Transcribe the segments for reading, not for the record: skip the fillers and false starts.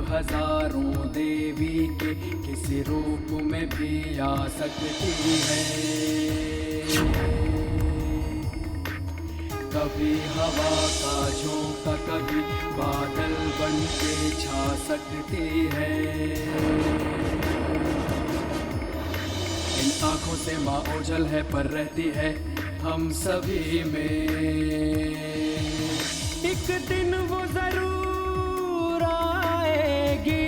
हजारों देवी के किसी रूप में भी आ सकती है। कभी हवा का झोंका, कभी बादल बन के छा सकती है। इन आँखों से माँ ओझल है पर रहती है हम सभी में। एक दिन वो जरूर आएगी,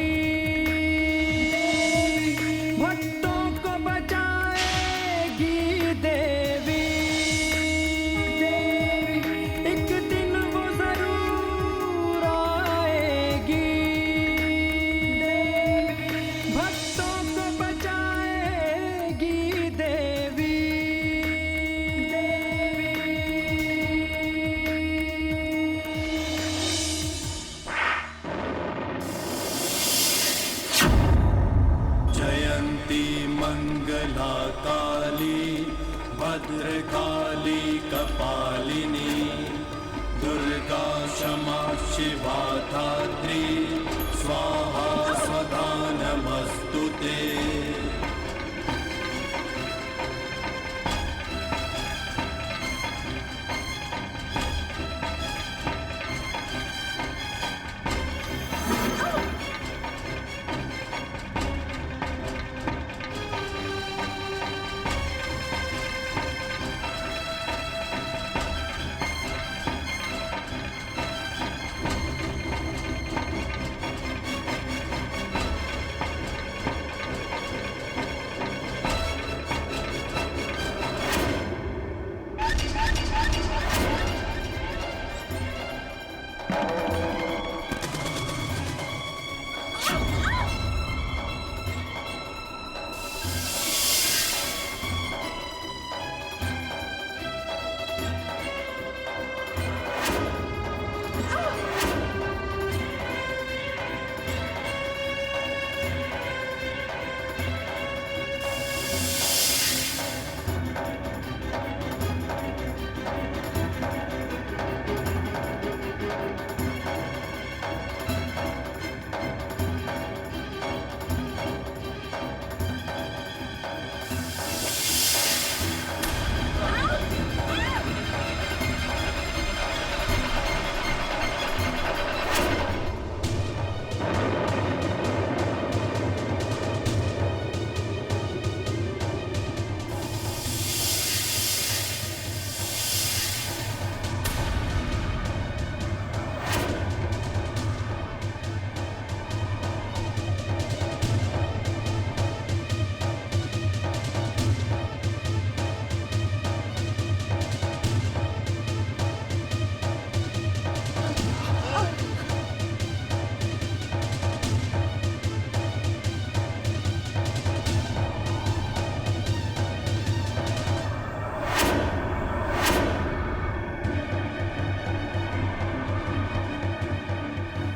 भक्तों को बचाएगी देवी। एक दिन वो जरूर आएगी, भक्तों को बचाएगी देवी। मंगला काली भद्रकाली कपालिनी, दुर्गा क्षमा शिवा धात्री, स्वाहा स्वधा नमस्तुते।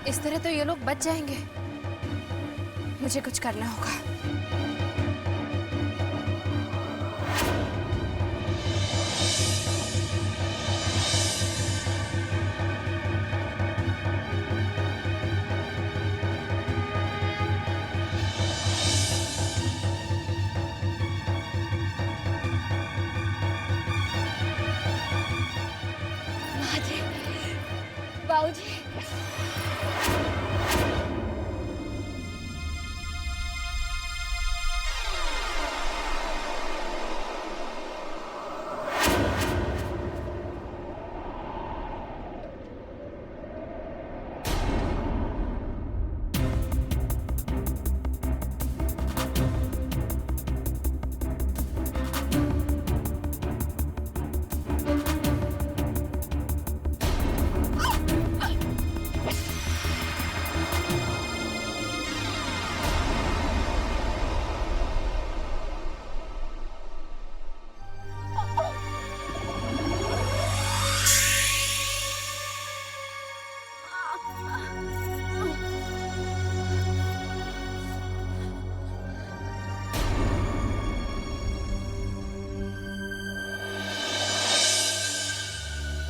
इस तरह तो ये लोग बच जाएंगे। मुझे कुछ करना होगा। माँ जी, बाबूजी।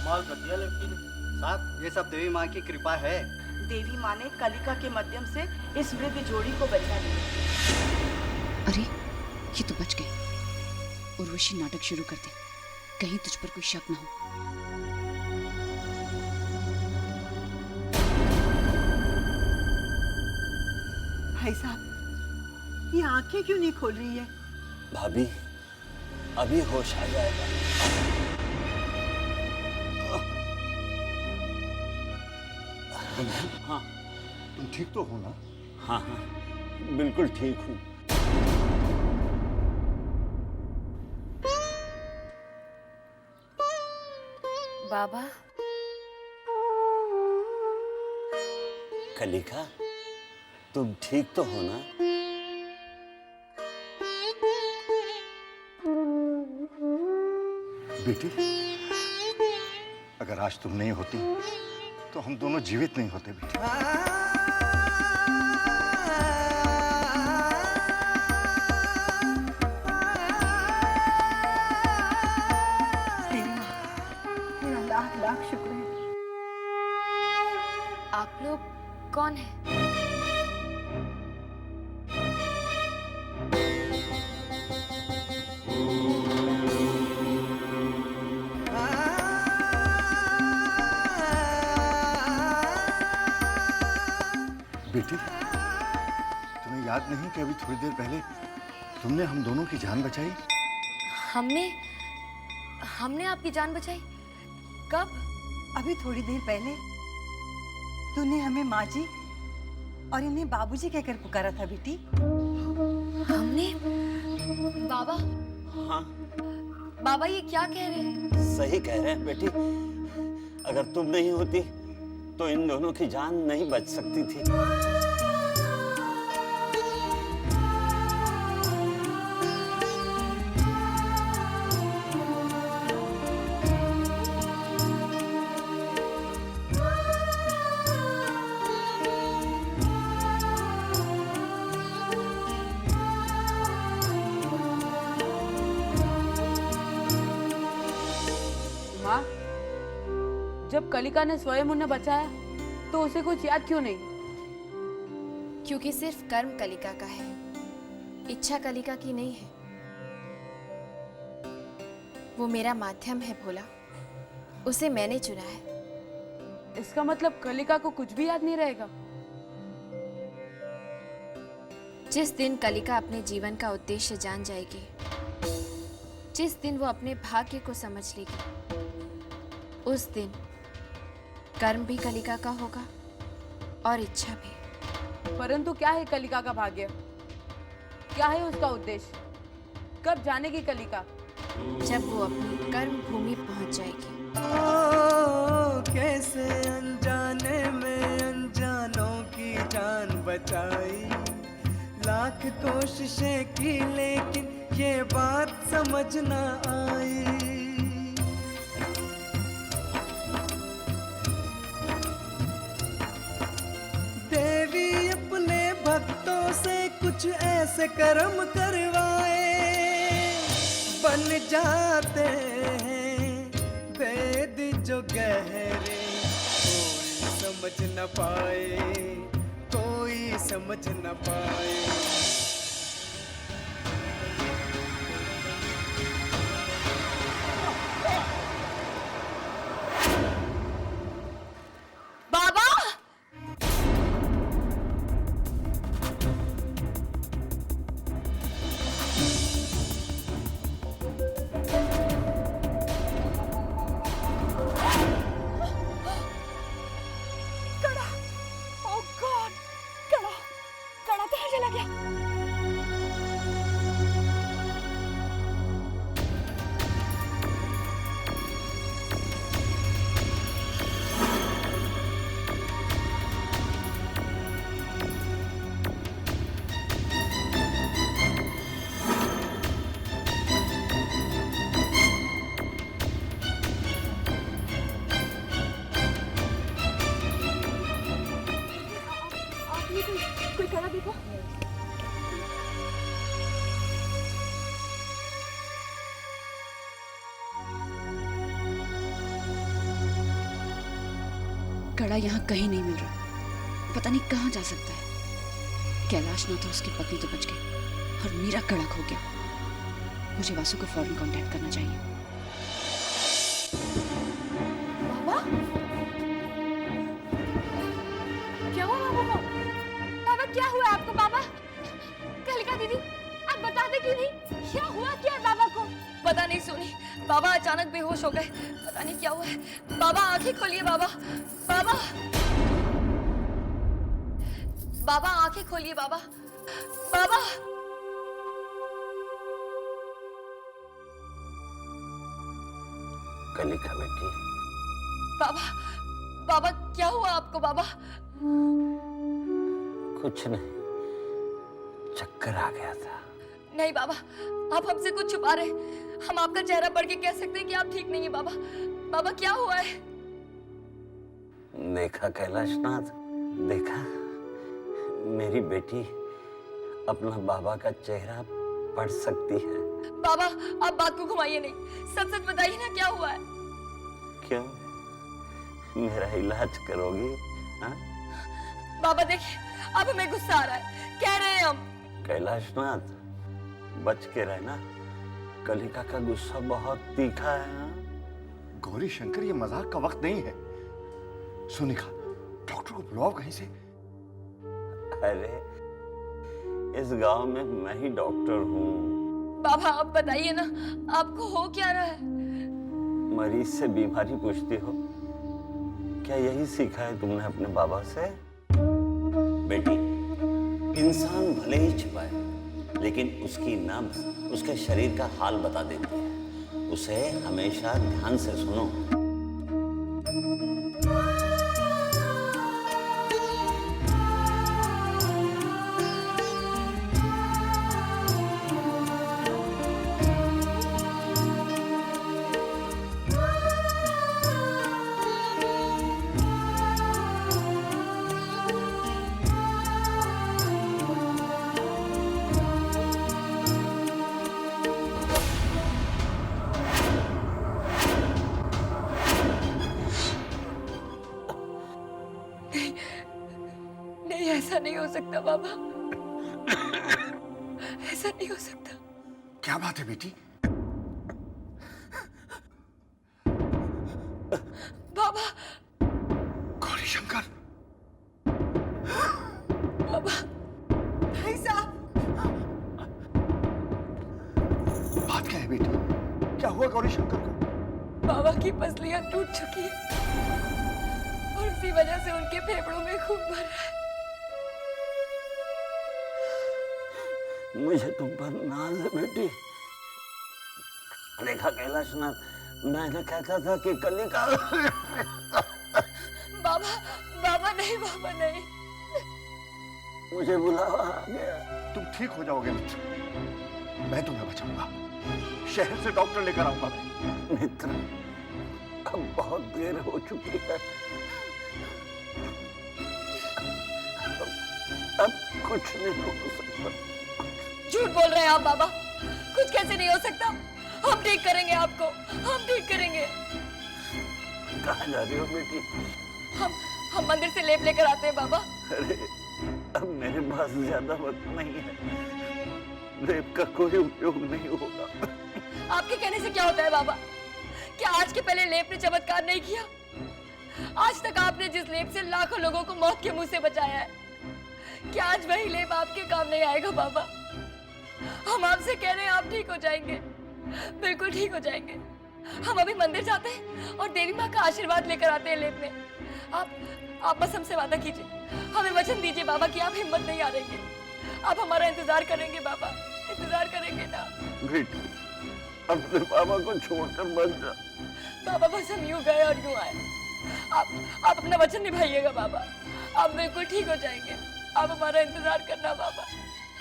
कमाल कर दिया, लेकिन साहब ये सब देवी माँ की कृपा है। देवी माँ ने कलिका के माध्यम से इस वृद्ध जोड़ी को बचा लिया। अरे ये तो बच गए। उर्वशी नाटक शुरू कर दे, कहीं तुझ पर कोई शक ना हो। भाई साहब, ये आंखें क्यों नहीं खोल रही है? भाभी अभी होश आ जाएगा। हाँ तुम ठीक तो हो ना? हाँ हाँ बिल्कुल ठीक हूँ। बाबा, कलिका तुम ठीक तो हो ना? बेटी, अगर आज तुम नहीं होती तो हम दोनों जीवित नहीं होते बेटी। मेरा लाख लाख शुक्र है। आप लोग कौन हैं? बेटी, तुम्हें याद नहीं कि अभी थोड़ी देर पहले तुमने हम दोनों की जान बचाई? हमने आपकी जान बचाई? कब? अभी थोड़ी देर पहले तूने हमें माँ जी और इन्हें बाबूजी कहकर पुकारा था बेटी। हमने? बाबा, हाँ बाबा ये क्या कह रहे हैं? सही कह रहे हैं बेटी। अगर तुम नहीं होती तो इन दोनों की जान नहीं बच सकती थी। माँ, जब कलिका ने स्वयं उन्हें बचाया तो उसे कुछ याद क्यों नहीं? क्योंकि सिर्फ कर्म कलिका का है, इच्छा कलिका की नहीं है। वो मेरा माध्यम है भोला, उसे मैंने चुना है। इसका मतलब कलिका को कुछ भी याद नहीं रहेगा? जिस दिन कलिका अपने जीवन का उद्देश्य जान जाएगी, जिस दिन वो अपने भाग्य को समझ लेगी, उस दिन कर्म भी कलिका का होगा और इच्छा भी। परंतु क्या है कलिका का भाग्य? क्या है उसका उद्देश्य? कब जानेगी कलिका? जब वो अपनी कर्म भूमि पहुंच जाएगी। कैसे अनजाने में अनजानों की जान बचाई, लाख कोशिशें की लेकिन ये बात समझ न आई। देवी अपने भक्तों से कुछ ऐसे कर्म करवाए, बन जाते हैं वेद जो गहरे, कोई समझ न पाए, कोई समझ न पाए। बाबा! कड़ा यहाँ कहीं नहीं मिल रहा। पता नहीं कहाँ जा सकता है। कैलाश नाथ और उसकी पत्नी तो बच गई और मीरा कड़क हो गया। मुझे वासु को फौरन कांटेक्ट करना चाहिए। बाबा क्या हुआ बाबा को? बाबा क्या हुआ आपको? बाबा कलिका दीदी आप बताते क्यों नहीं? क्या हुआ क्या है बाबा को? पता नहीं सोनी, बाबा अचानक बेहोश हो गए। पता नहीं क्या हुआ है। बाबा आंखें खोलिए बाबा। बाबा बाबा आंखें खोलिए बाबा। बाबा कलिका बेटी। बाबा बाबा क्या हुआ आपको बाबा? कुछ नहीं, चक्कर आ गया था। नहीं बाबा, आप हमसे कुछ छुपा रहे हैं। हम आपका चेहरा पढ़ के कह सकते हैं कि आप ठीक नहीं है बाबा। बाबा क्या हुआ है? देखा कैलाशनाथ, देखा मेरी बेटी अपना बाबा का चेहरा पढ़ सकती है। बाबा आप बात को घुमाइए नहीं, सच सच बताइए ना क्या हुआ है? क्यों, मेरा इलाज करोगी? हाँ? बाबा देखिए अब हमें गुस्सा आ रहा है, कह रहे हैं हम। कैलाशनाथ बच के रहना, कलिका का गुस्सा बहुत तीखा है। हाँ? गौरी शंकर, ये मजाक का वक्त नहीं है। सुनिका, डॉक्टर को बुलाओ कहीं से। अरे इस गांव में मैं ही डॉक्टर हूँ। बाबा आप बताइए ना, आपको हो क्या रहा है? मरीज से बीमारी पूछती हो? क्या यही सीखा है तुमने अपने बाबा से? बेटी, इंसान भले ही छिपाए, लेकिन उसकी नब्ज उसके शरीर का हाल बता देती है। उसे हमेशा ध्यान से सुनो। नहीं ऐसा नहीं हो सकता बाबा, ऐसा नहीं हो सकता। क्या बात है बेटी? बाबा गौरी शंकर, बाबा भाई साहब, बात क्या है बेटी? क्या हुआ गौरी शंकर को? बाबा की पसलियां टूट चुकी है और उसी वजह से उनके फेफड़ों में खून भर रहा है। मुझे तुम पर नाज है बेटी। देखा कैलाशनाथ, मैंने कहता था कि कलिका। बाबा बाबा नहीं, बाबा नहीं। मुझे बुलावा आ गया। तुम ठीक हो जाओगे मित्र, मैं तुम्हें बचाऊंगा। शहर से डॉक्टर लेकर आऊंगा मैं। मित्र, अब बहुत देर हो चुकी है। अब कुछ नहीं हो सकता। झूठ बोल रहे हैं आप बाबा, कुछ कैसे नहीं हो सकता। हम ठीक करेंगे आपको, हम ठीक करेंगे। कहाँ जा रही हो बेटी? हम मंदिर से लेप लेकर आते हैं बाबा। अरे अब मेरे पास ज्यादा वक्त नहीं है। लेप का कोई उपयोग नहीं होगा। आपके कहने से क्या होता है बाबा? क्या आज के पहले लेप ने चमत्कार नहीं किया? आज तक आपने जिस लेप से लाखों लोगों को मौत के मुंह से बचाया है, क्या आज वही लेप आपके काम नहीं आएगा बाबा? हम आपसे कह रहे हैं आप ठीक हो जाएंगे, बिल्कुल ठीक हो जाएंगे। हम अभी मंदिर जाते हैं और देवी माँ का आशीर्वाद लेकर आते हैं लेप में। आप बस हमसे वादा कीजिए, हमें वचन दीजिए बाबा कि आप हिम्मत नहीं हारेंगे। आप हमारा इंतजार करेंगे बाबा, इंतजार करेंगे ना? बेटी, अपने बाबा को छोड़कर मत जा। बाबा बस हम यूं गए और यूं आए। आप अपना वचन निभाइएगा बाबा, आप बिल्कुल ठीक हो जाएंगे। आप हमारा इंतजार करना बाबा,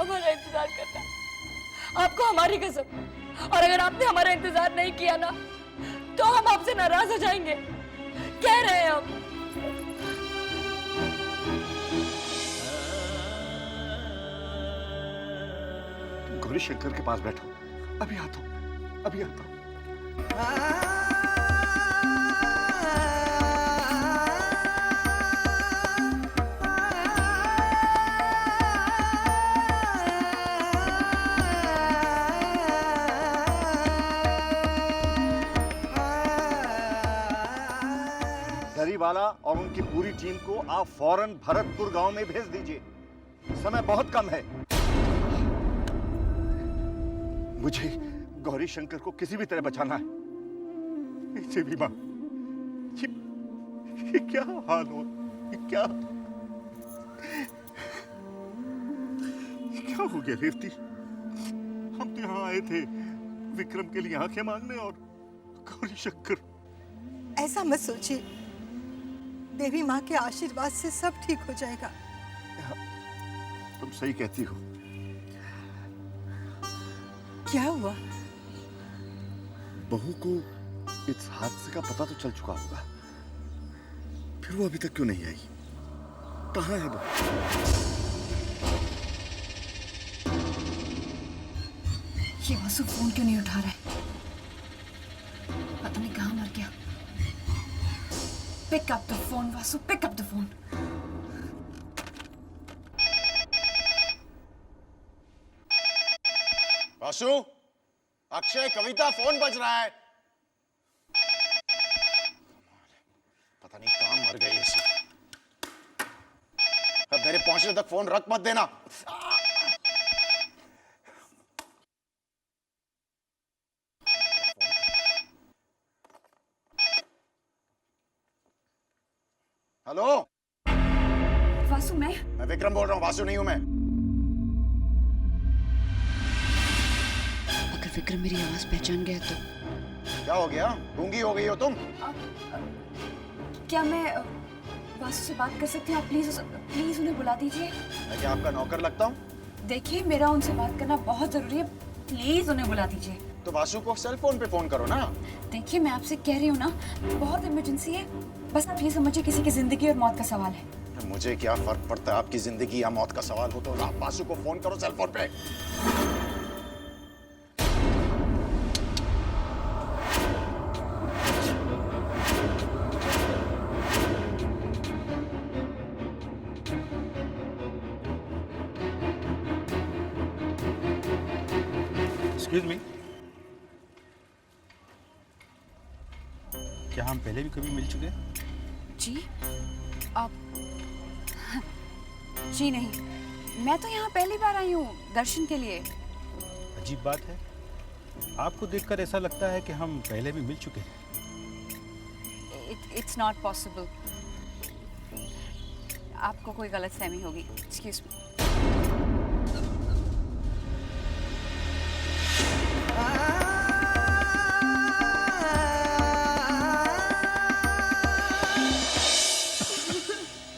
हमारा इंतजार करना। आपको हमारी कसम, और अगर आपने हमारा इंतजार नहीं किया ना तो हम आपसे नाराज हो जाएंगे, कह रहे हैं हम। गौरी शंकर के पास बैठो, अभी आता हूं, अभी आता हूं। वाला और उनकी पूरी टीम को आप फौरन भरतपुर गांव में भेज दीजिए। समय बहुत कम है। मुझे गौरी शंकर को किसी भी तरह बचाना है। इसे भी मां, ये क्या हाल हो, ये क्या हो गया रेवती? हम तो यहाँ आए थे विक्रम के लिए आंखें मांगने और गौरी शंकर। ऐसा मत सोचिए, देवी माँ के आशीर्वाद से सब ठीक हो जाएगा। तुम सही कहती हो। क्या हुआ? बहू को इस हादसे का पता तो चल चुका होगा, फिर वो अभी तक क्यों नहीं आई? कहाँ है बहू? ये वासु फोन क्यों नहीं उठा रहा है? पता नहीं कहाँ मर गया। Pick up the phone Vasu, pick up the phone. Vasu, Akshay, Kavita, phone बज रहा है। पता नहीं कहाँ मर गई है। अब मेरे पहुंचने तक फोन रख मत देना। हेलो वासु, मैं विक्रम बोल रहा हूँ। वासु नहीं हूं मैं। अगर विक्रम मेरी आवाज पहचान गया तो? क्या हो गया? गूंगी हो गई हो तुम? क्या मैं वासु से बात कर सकती हूँ? आप प्लीज उन्हें बुला दीजिए। मैं क्या आपका नौकर लगता हूँ? देखिए, मेरा उनसे बात करना बहुत जरूरी है, प्लीज उन्हें बुला दीजिए। तो वासु को सेल फोन पे फोन करो ना। देखिए, मैं आपसे कह रही हूँ ना, बहुत इमरजेंसी है। बस आप ये समझिए, किसी की जिंदगी और मौत का सवाल है। मुझे क्या फर्क पड़ता है आपकी जिंदगी या मौत का सवाल हो? तो आप वासु को फोन करो सेल फोन पे। एक्सक्यूज मी, क्या हम पहले भी कभी मिल चुके हैं? जी आप? जी नहीं, मैं तो यहाँ पहली बार आई हूँ दर्शन के लिए। अजीब बात है, आपको देखकर ऐसा लगता है कि हम पहले भी मिल चुके हैं। It's not possible. आपको कोई गलतफहमी होगी। Excuse me.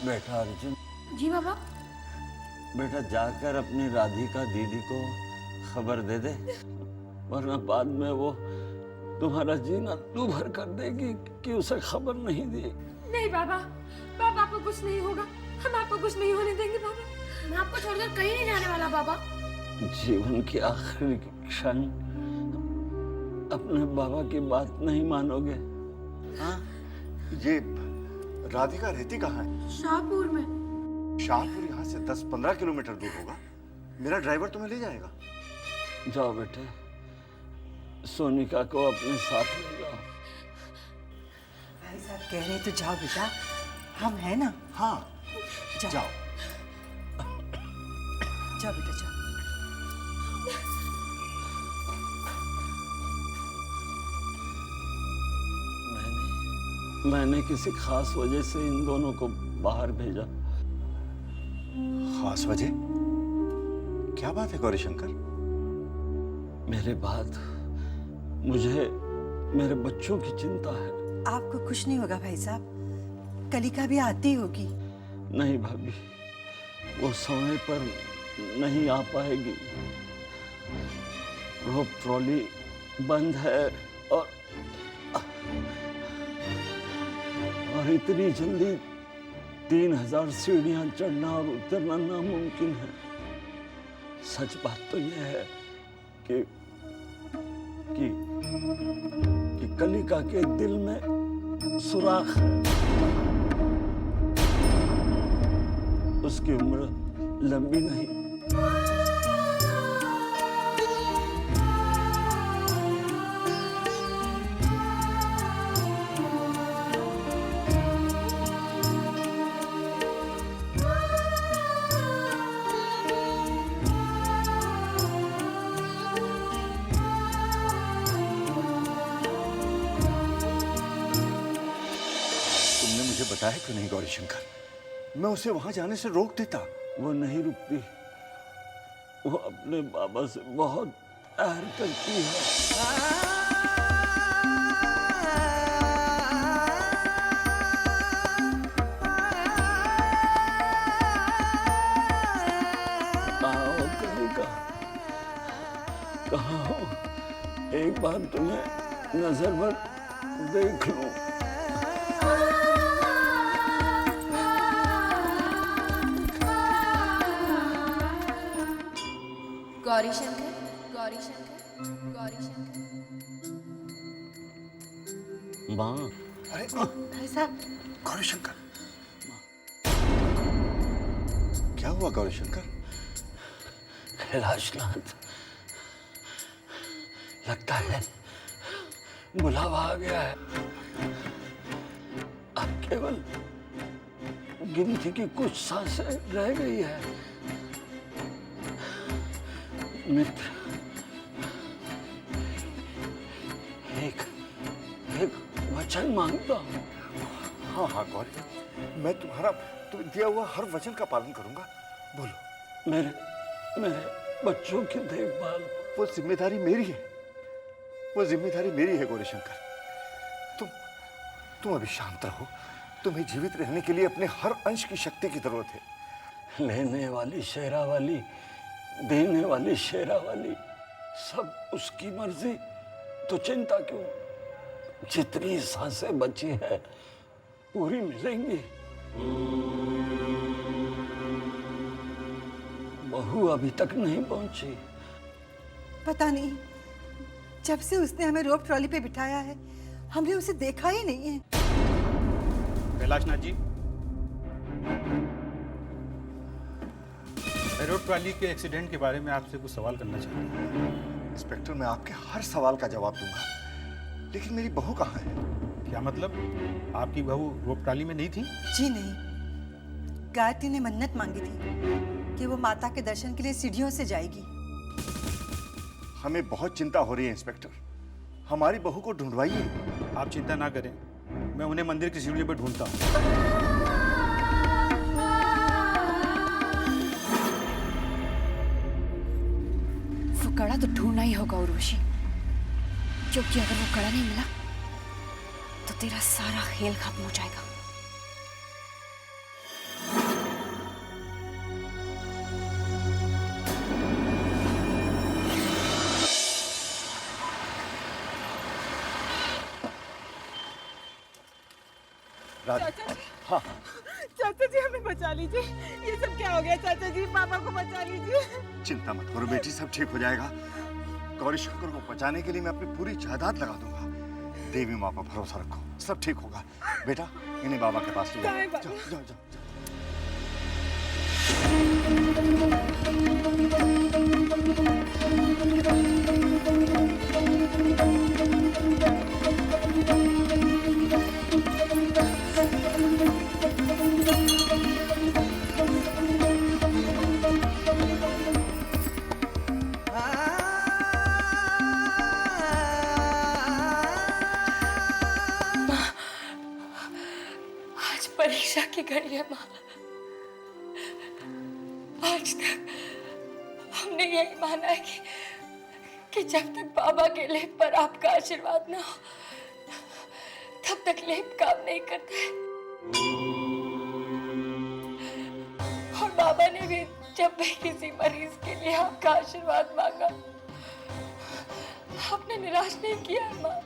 बेटा अर्जुन। जी बाबा। बेटा जाकर अपनी राधिका दीदी को खबर दे दे, वरना बाद में वो तुम्हारा जीना तू भर कर देगी कि उसे खबर नहीं दी। नहीं बाबा, बाबा आपको कुछ नहीं होगा। हम आपको कुछ नहीं होने देंगे बाबा। मैं आपको छोड़कर कहीं नहीं जाने वाला बाबा। जीवन की आखिरी क्षण अपने बाबा की बात नहीं मानोगे? हाँ, ये राधिका रहती कहाँ है? शाहपुर में। शाहपुर यहाँ से 10-15 किलोमीटर दूर होगा। मेरा ड्राइवर तुम्हें ले जाएगा। जाओ बेटे, सोनिका को अपने साथ ले जाओ। भाई साहब कह रहे तो जाओ बेटा, हम हैं ना। हाँ जाओ जाओ जाओ बेटा जाओ। मैंने किसी खास वजह से इन दोनों को बाहर भेजा। खास वजह? क्या बात है गौरी शंकर? मेरे बाद मुझे मेरे बच्चों की चिंता है। आपको कुछ नहीं होगा भाई साहब, कलिका भी आती होगी। नहीं भाभी, वो समय पर नहीं आ पाएगी। रोप ट्रॉली बंद है और इतनी जल्दी 3000 सीढ़ियां चढ़ना और उतरना नामुमकिन है। सच बात तो यह है कि कलिका के दिल में सुराख है। उसकी उम्र लंबी नहीं। बताया क्यों नहीं गौरी शंकर? मैं उसे वहां जाने से रोक देता। वो नहीं रुकती। वो अपने बाबा से बहुत प्यार करती है। कहाँ हो? एक बार तुम्हें नजर भर देख लूं। गौरी शंकर, गौरी शंकर, गौरी शंकर। माँ। अरे भाई साहब, गौरी शंकर, क्या हुआ गौरी शंकर? कैलाशनाथ, लगता है बुलावा आ गया है। अब केवल गिनती की कुछ सांसें रह गई है। मित्र, एक वचन मांगता हूँ। हाँ हाँ गौरी, मैं तुम्हारा दिया हुआ हर वचन का पालन करूंगा। बोलो। मेरे बच्चों की देखभाल। वो जिम्मेदारी मेरी है, वो जिम्मेदारी मेरी है गौरी शंकर। तुम अभी शांत रहो। तुम्हें जीवित रहने के लिए अपने हर अंश की शक्ति की जरूरत है। लेने वाली शेरा वाली, देने वाली शेरा वाली, सब उसकी मर्जी। तो चिंता क्यों? जितनी सांसें बची है पूरी मिलेंगी। बहू अभी तक नहीं पहुंची। पता नहीं, जब से उसने हमें रोप ट्रॉली पे बिठाया है हमने उसे देखा ही नहीं है। कैलाशनाथ जी, रोड ट्रॉली के एक्सीडेंट के बारे में आपसे कुछ सवाल करना चाहता हूँ। इंस्पेक्टर, मैं आपके हर सवाल का जवाब दूंगा, लेकिन मेरी बहू कहाँ है? क्या मतलब? आपकी बहू रोप ट्रॉली में नहीं थी? जी नहीं, गायत्री ने मन्नत मांगी थी कि वो माता के दर्शन के लिए सीढ़ियों से जाएगी। हमें बहुत चिंता हो रही है इंस्पेक्टर, हमारी बहू को ढूंढवाइए। आप चिंता ना करें, मैं उन्हें मंदिर की सीढ़ियों पर ढूंढता हूँ। वो कड़ा तो ढूंढना ही होगा उर्वशी, क्योंकि अगर वो कड़ा नहीं मिला तो तेरा सारा खेल खत्म हो जाएगा। चाचा जी, हाँ चाचा जी हमें बचा लीजिए। ये सब क्या हो गया चाचा जी? पापा को बचा लीजिए। चिंता मत करो बेटी, सब ठीक हो जाएगा। गौरी शंकर को बचाने के लिए मैं अपनी पूरी जायदाद लगा दूंगा। देवी माँ पर भरोसा रखो, सब ठीक होगा। बेटा, इन्हें बाबा के पास ले जाओ। जाओ जाओ जाओ। परीक्षा की घड़ी है माँ। आज तक हमने यही माना है कि जब तक बाबा के लेप पर आपका आशीर्वाद ना हो तब तक लेप काम नहीं करता है। और बाबा ने भी जब भी किसी मरीज के लिए आपका आशीर्वाद मांगा आपने निराश नहीं किया माँ।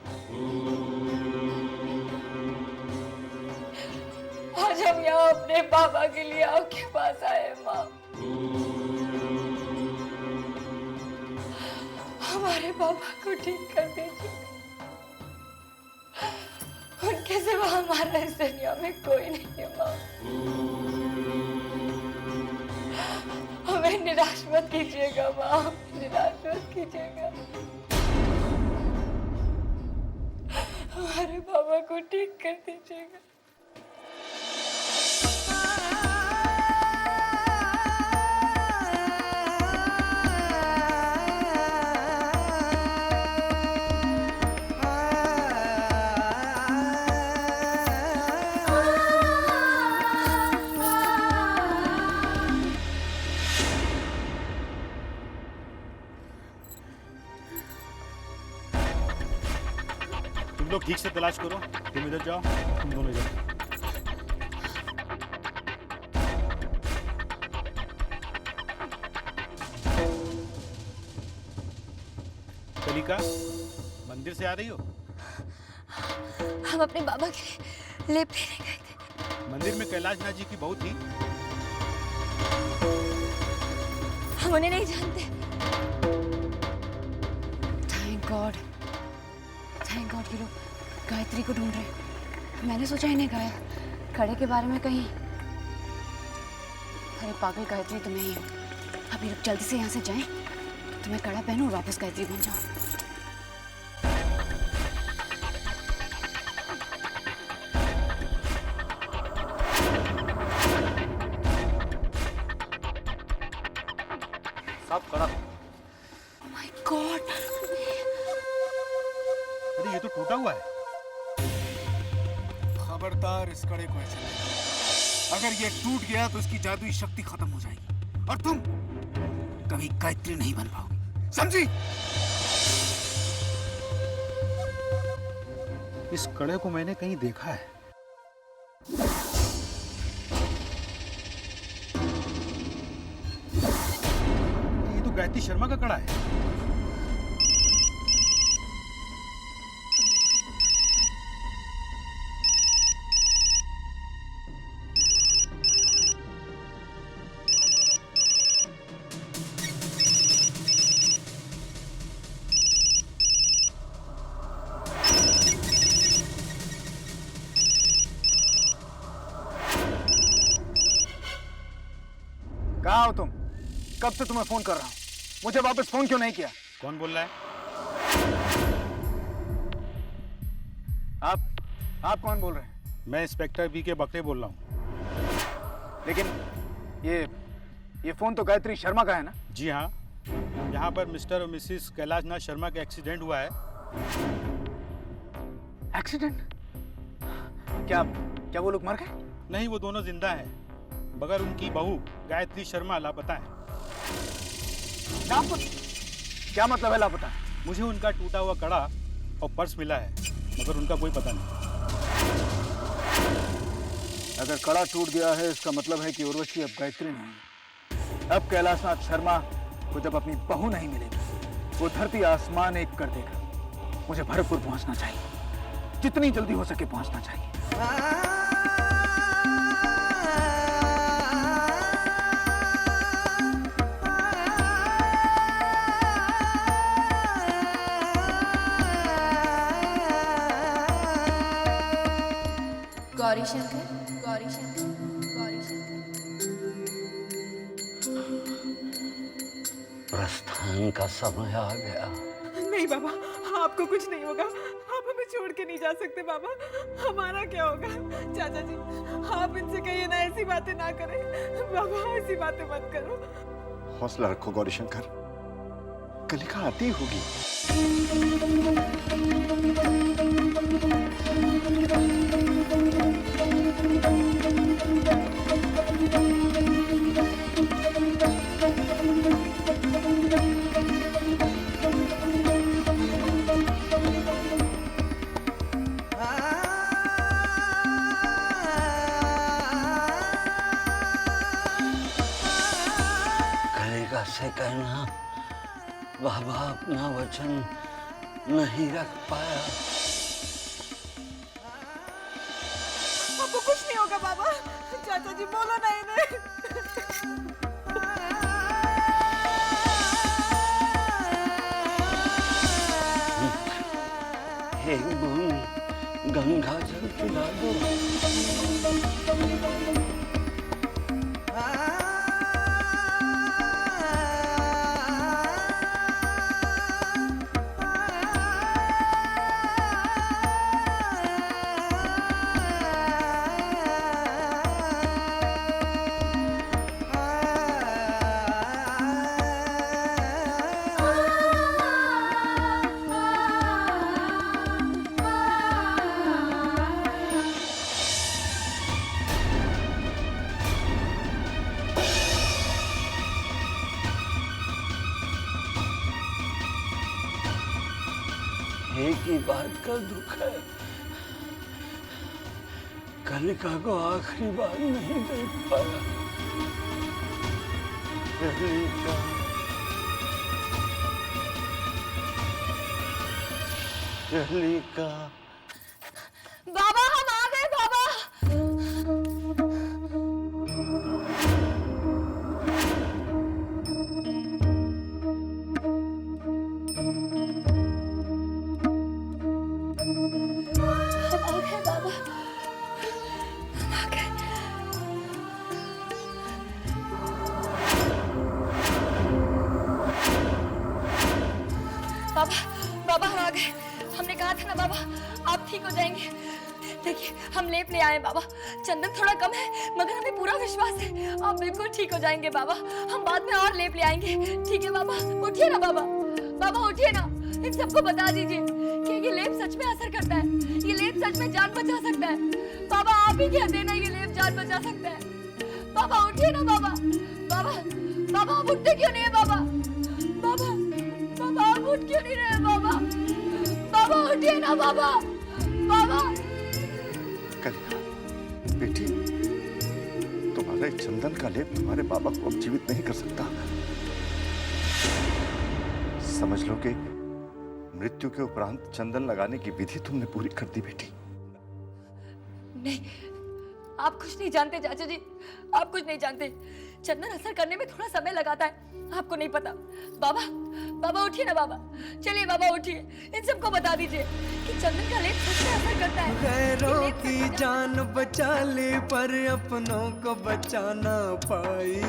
आज हम यहाँ अपने बाबा के लिए आपके पास आए माँ। हमारे बाबा को ठीक कर दीजिए। उनके सिवा हमारा इस दुनिया में कोई नहीं है माँ। हमें निराश मत कीजिएगा माँ, निराश मत कीजिएगा। हमारे बाबा को ठीक कर दीजिएगा। लोग ठीक से तलाश करो, तुम इधर जाओ, तुम दोनों इधर। कलिका, मंदिर से आ रही हो? हम अपने बाबा के लेप लेने गए थे। मंदिर में कैलाशनाथ जी की बहू थी। हम उन्हें नहीं जानते। थैंक गॉड ये लोग गायत्री को ढूंढ रहे हैं। मैंने सोचा इन्हें कड़े के बारे में कहीं। अरे पागल गायत्री, तुम्हें ही हो। अभी लोग जल्दी से यहाँ से जाएं, तुम्हें कड़ा पहनो और वापस गायत्री बन जाओ। सब कड़ा। माय गॉड, अरे ये तो टूटा हुआ है। खबरदार इस कड़े को ऐसे लेना। अगर ये टूट गया तो इसकी जादुई शक्ति खत्म हो जाएगी और तुम कभी गायत्री नहीं बन पाओगी, समझी? इस कड़े को मैंने कहीं देखा है। ये तो गायत्री शर्मा का कड़ा है। कहाँ हो तुम? कब से तुम्हें फोन कर रहा हूँ, मुझे वापस फोन क्यों नहीं किया? कौन बोल रहा है? आप कौन बोल रहे हैं? मैं इंस्पेक्टर बी के बकरे बोल रहा हूँ। लेकिन ये फोन तो गायत्री शर्मा का है ना? जी हाँ, यहाँ पर मिस्टर और मिसिस कैलाशनाथ शर्मा का एक्सीडेंट हुआ है। एक्सीडेंट? क्या वो लोग मर गए? नहीं, वो दोनों जिंदा हैं, मगर उनकी बहू गायत्री शर्मा लापता है। क्या मतलब है लापता? मुझे उनका टूटा हुआ कड़ा और पर्स मिला है, मगर उनका कोई पता नहीं। अगर कड़ा टूट गया है इसका मतलब है कि उर्वशी अब गायत्री नहीं है। अब कैलाशनाथ शर्मा को जब अपनी बहू नहीं मिलेगी, वो धरती आसमान एक कर देगा। मुझे भरतपुर पहुंचना चाहिए, जितनी जल्दी हो सके पहुंचना चाहिए। गौरी शंकर, गौरी शंकर, गौरी शंकर। प्रस्थान का समय आ गया। नहीं बाबा, आपको कुछ नहीं होगा। आप हमें छोड़ के नहीं जा सकते बाबा। हमारा क्या होगा? चाचा जी, आप इनसे कहिए ना, ऐसी बातें ना करें। बाबा, ऐसी बातें मत करो। हौसला रखो गौरीशंकर, कलिका आती होगी। कलिका से कहना बाबा अपना वचन नहीं रख पाया। आपको कुछ नहीं होगा बाबा। चाचा जी, बोलो ना इन्हें। एक बूंद गंगा जल पिला दो। एक ही बात का दुख है, कलिका को आखिरी बार नहीं देख पाया। कलिका, कलिका। बाबा हम आ गए बाबा। बाबा हम आ गए। हमने कहा था ना बाबा आप ठीक हो जाएंगे। देखिए हम लेप ले आए बाबा। चंदन थोड़ा कम है मगर हमें पूरा विश्वास है आप बिल्कुल ठीक हो जाएंगे बाबा। हम बाद में और लेप ले आएंगे, ठीक है बाबा? उठिए ना बाबा, बाबा उठिए ना। इन सबको बता दीजिए कि ये लेप सच में असर करता है, ये लेप सच में जान बचा सकता है। बाबा आप ही कहते हैं ना ये लेप जान बचा सकता है। बाबा उठिए ना बाबा। बाबा बाबा आप उठते क्यों नहीं है बाबा? बाबा बाबा आप उठ क्यों नहीं रहे बाबा? बाबा उठिए ना बाबा। बाबा कलिका बेटी, तुम्हारे चंदन का लेप तुम्हारे बाबा को अब जीवित नहीं कर सकता। समझ लो कि मृत्यु के उपरांत चंदन लगाने की विधि तुमने पूरी कर दी बेटी। नहीं आप कुछ नहीं जानते चाचा जी, आप कुछ नहीं जानते। चंदन असर करने में थोड़ा समय लगाता है, आपको नहीं पता। बाबा बाबा उठिए ना बाबा, चलिए बाबा उठिए। इन सबको बता दीजिए कि चंदन का लेप सच में असर करता है। गैरों की जान बचा ले पर अपनों को बचा ना पाई।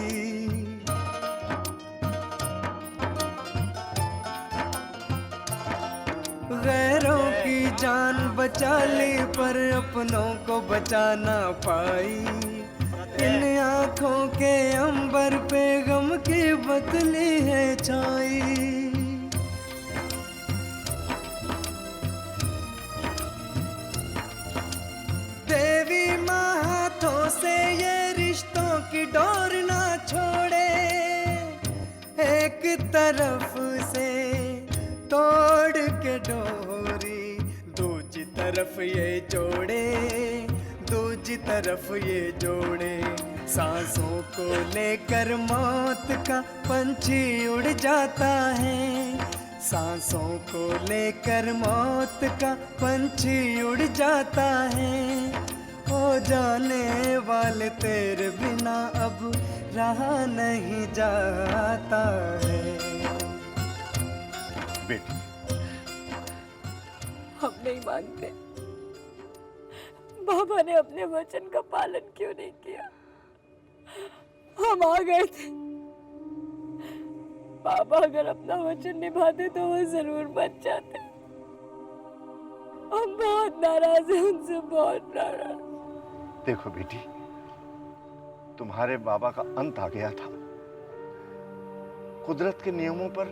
गैरों की जान बचा ली पर अपनों को बचा ना पाई। इन आँखों के अंबर पे गम की बदली है छाई। देवी माँ हाथों से ये रिश्तों की डोर ना छोड़े, एक तरफ से तोड़ के डोरी दूजी तरफ ये जोड़े, दूजी तरफ ये जोड़े। सांसों को लेकर मौत का पंछी उड़ जाता है, सांसों को लेकर मौत का पंछी उड़ जाता है। हो जाने वाले तेरे बिना अब रहा नहीं जाता है। बेटी हम नहीं मानते, बाबा ने अपने वचन का पालन क्यों नहीं किया? हम आ गए थे। बाबा अगर अपना वचन निभाते तो वो जरूर बच जाते। हम बहुत नाराज हैं उनसे, बहुत नाराज। देखो बेटी, तुम्हारे बाबा का अंत आ गया था। कुदरत के नियमों पर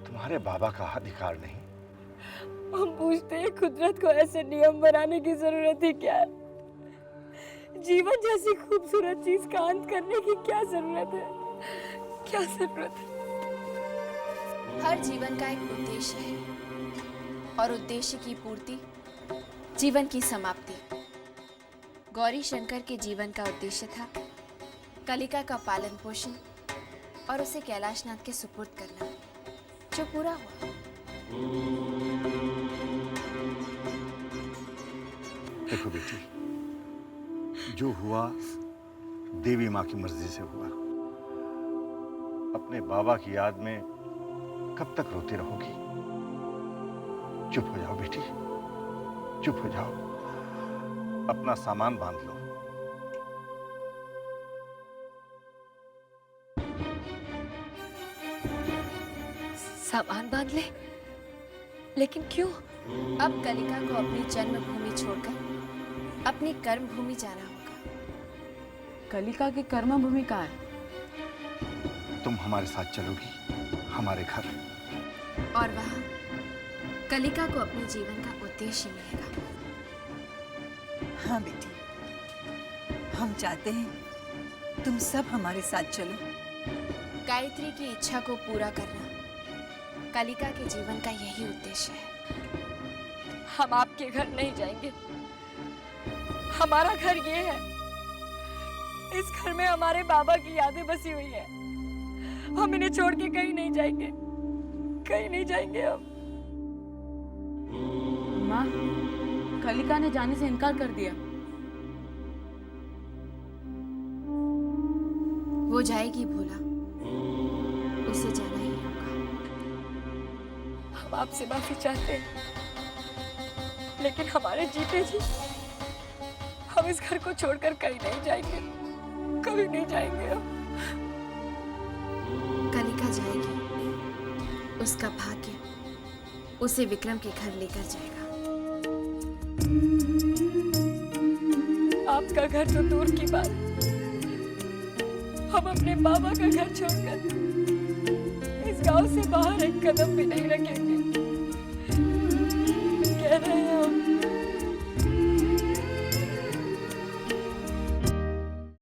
तुम्हारे बाबा का अधिकार नहीं। हम पूछते हैं कुदरत को ऐसे नियम बनाने की जरूरत ही क्या है? जीवन जैसी खूबसूरत चीज का अंत करने की क्या जरूरत है? क्या जरूरत है? हर जीवन का एक उद्देश्य है और उद्देश्य की पूर्ति जीवन की समाप्ति। गौरी शंकर के जीवन का उद्देश्य था कलिका का पालन पोषण और उसे कैलाशनाथ के सुपुर्द करना, जो पूरा हुआ। देखो बेटी, जो हुआ देवी माँ की मर्जी से हुआ। अपने बाबा की याद में कब तक रोती रहोगी? चुप हो जाओ बेटी, चुप हो जाओ, अपना सामान बांध लो। सामान बांध ले? लेकिन क्यों? अब कलिका को अपनी जन्मभूमि छोड़कर अपनी कर्म भूमि जाना होगा। कलिका की कर्म भूमि कहाँ है? तुम हमारे साथ चलोगी हमारे घर, और वहाँ कलिका को अपने जीवन का उद्देश्य मिलेगा। हाँ बेटी, हम चाहते हैं तुम सब हमारे साथ चलो। गायत्री की इच्छा को पूरा करना कलिका के जीवन का यही उद्देश्य है। हम आपके घर नहीं जाएंगे। हमारा घर ये है। इस घर में हमारे बाबा की यादें बसी हुई है। हम इन्हें छोड़ के कहीं नहीं जाएंगे, कहीं नहीं जाएंगे हम। माँ, कलिका ने जाने से इनकार कर दिया। वो जाएगी भोला, उसे जाना ही होगा। हम आपसे माफी चाहते हैं, लेकिन हमारे जीते जी हम इस घर को छोड़कर कहीं नहीं जाएंगे, कभी नहीं जाएंगे हम। कलिका जाएगी, उसका भाग्य उसे विक्रम के घर लेकर जाएगा। आपका घर तो दूर की बात, हम अपने बाबा का घर छोड़कर इस गांव से बाहर एक कदम भी नहीं रखेंगे।